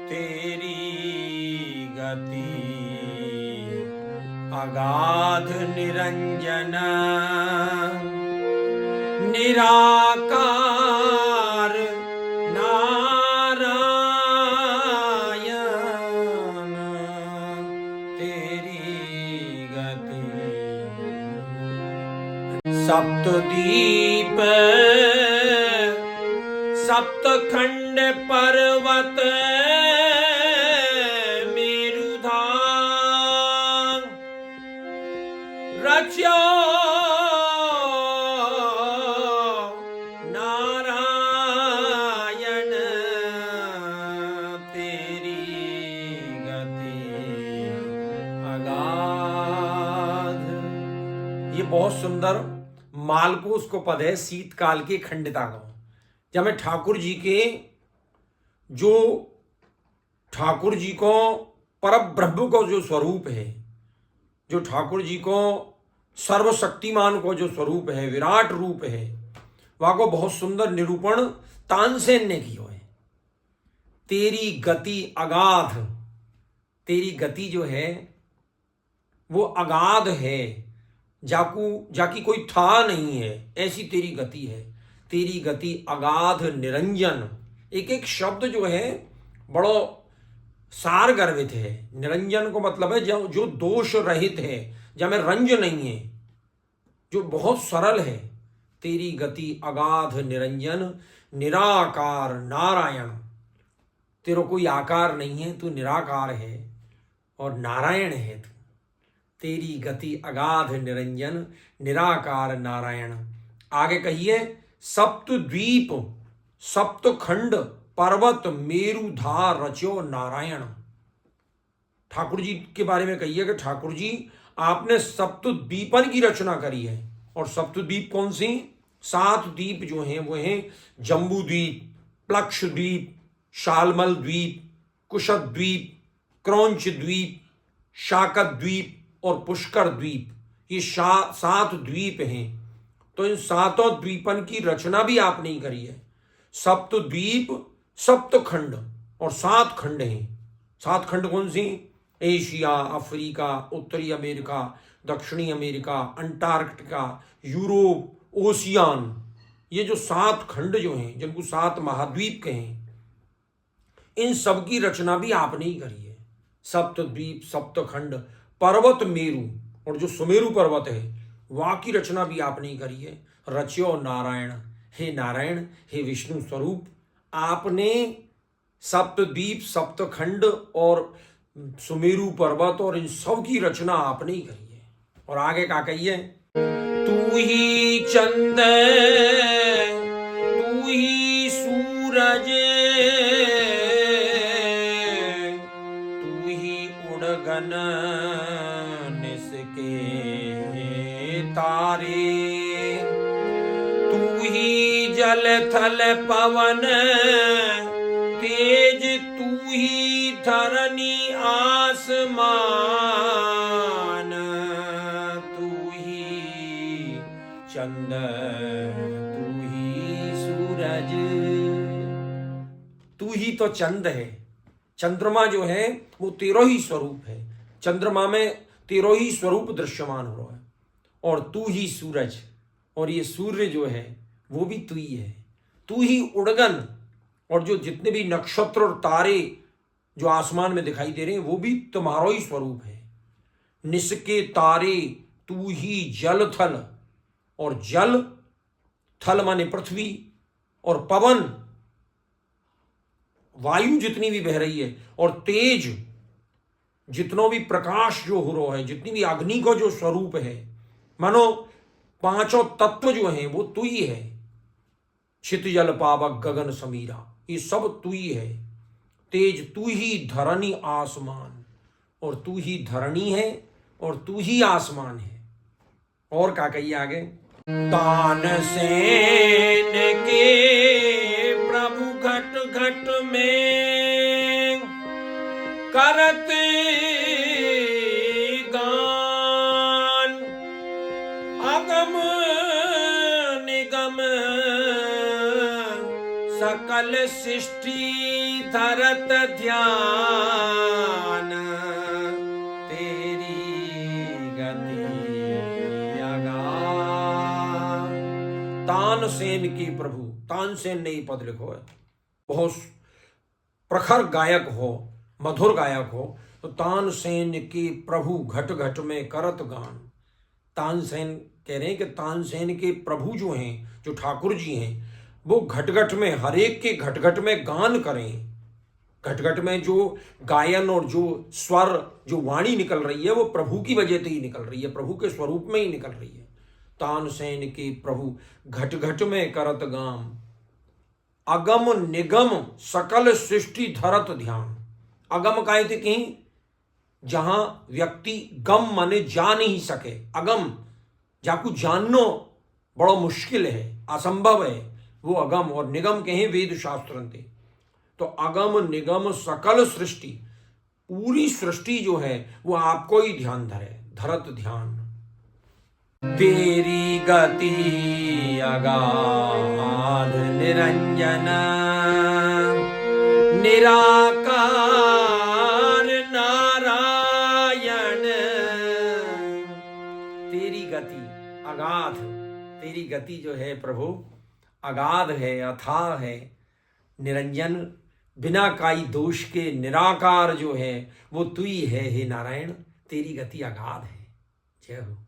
तेरी गति अगाध निरंजन निराकार नारायण तेरी गति। सप्तद्वीप सप्तखंड पर्वत मेरुधाम रच्यो नारायण तेरी गति अगाध। ये बहुत सुंदर मालकोस को पद है शीतकाल के खंडिता का, जब ठाकुर जी के जो ठाकुर जी को परब्रह्म को जो स्वरूप है, जो ठाकुर जी को सर्वशक्तिमान को जो स्वरूप है, विराट रूप है, वह को बहुत सुंदर निरूपण तानसेन ने किया है। तेरी गति अगाध, तेरी गति जो है वो अगाध है, जाकी कोई था नहीं है, ऐसी तेरी गति है। तेरी गति अगाध निरंजन, एक एक शब्द जो है बड़ो सार गर्भित है। निरंजन को मतलब है जो दोष रहित है, जब रंज नहीं है, जो बहुत सरल है। तेरी गति अगाध निरंजन निराकार नारायण, तेरा कोई आकार नहीं है, तू निराकार है और नारायण है तू। तेरी गति अगाध निरंजन निराकार नारायण। आगे कहिए सप्तद्वीप सप्तखंड पर्वत मेरुधार रचो नारायण। ठाकुर जी के बारे में कहिए कि ठाकुर जी आपने सप्तद्वीपन की रचना करी है। और सप्तद्वीप कौन सी? 7 द्वीप जो हैं वो हैं जम्बू द्वीप, प्लक्ष द्वीप, शालमल द्वीप, कुशक द्वीप, क्रौंच द्वीप, शाकत द्वीप और पुष्कर द्वीप। ये 7 द्वीप हैं। तो इन 7 द्वीपन की रचना भी आपने ही करी है। सप्तद्वीप सप्तखंड और 7 खंड हैं। 7 खंड कौन सी? एशिया, अफ्रीका, उत्तरी अमेरिका, दक्षिणी अमेरिका, अंटार्कटिका, यूरोप, ओशियान। ये जो 7 खंड जो हैं, जिनको 7 महाद्वीप कहें, इन सब की रचना भी आपने ही करी है। सप्तद्वीप सप्तखंड पर्वत मेरु, और जो सुमेरु पर्वत है वहाँ की रचना भी आपने ही करी है। रच्यो नारायण, हे नारायण, हे विष्णु स्वरूप, आपने सप्तद्वीप सप्तखंड और सुमेरु पर्वत और इन सब की रचना आपने ही करी है। और आगे क्या कहिए? तू ही चंद, तू ही सूरज, तू ही उड़गन निसके तारे, तू ही जल थल पवन तेज, तू ही धरनी आसमान, तू ही चंद, तू ही सूरज। तू ही तो चंद है। चंद्रमा जो है वो तेरो ही स्वरूप है। चंद्रमा में तेरो ही स्वरूप दृश्यमान हो रहा है। और तू ही सूरज, और ये सूर्य जो है वो भी तू ही है। तू ही उड़गन, और जो जितने भी नक्षत्र और तारे जो आसमान में दिखाई दे रहे हैं वो भी तुम्हारा ही स्वरूप है। निसके तारे, तू ही जल थल, और जल थल माने पृथ्वी, और पवन वायु जितनी भी बह रही है, और तेज जितनो भी प्रकाश जो हो रहा है, जितनी भी अग्नि को जो स्वरूप है, मानो 5 तत्व जो हैं वो तू ही है। छित जल पावक गगन समीरा, ये सब तू ही है। तेज तू ही धरनी आसमान, और तू ही धरणी है और तू ही आसमान है। और क्या कहिए आगे? तानसेन के प्रभु घट घट में करत गान, अगम निगम सकल सकल सृष्टि धरत ध्यान, तेरी गति अगाध। तानसेन की प्रभु, तानसेन ने ही पद लिखो है। बहुत प्रखर गायक हो, मधुर गायक हो तो तानसेन की प्रभु घट घट में करत गान। तानसेन कह रहे हैं कि तानसेन के प्रभु जो हैं, जो ठाकुर जी हैं, वो घट घट में, हर एक के घट घट में गान करें। घट घट में जो गायन और जो स्वर, जो वाणी निकल रही है, वो प्रभु की वजह से ही निकल रही है, प्रभु के स्वरूप में ही निकल रही है। तानसेन के प्रभु घट घट में करत गाम, अगम निगम सकल सृष्टि धरत ध्यान। अगम काहे थे कहीं जहां व्यक्ति गम माने जा नहीं सके, अगम जाकू जाननो बड़ा मुश्किल है, असंभव है, वो अगम। और निगम कहें वेद शास्त्र थे, तो अगम निगम सकल सृष्टि, पूरी सृष्टि जो है वो आपको ही ध्यान धरे, धरत ध्यान। तेरी गति अगाध निरंजन, निराकार नारायण। तेरी गति अगाध, तेरी गति जो है प्रभु अगाध है, अथाह है, निरंजन, बिना काई दोष के निराकार जो है वो तू ही है हे नारायण। तेरी गति अगाध है। जय हो।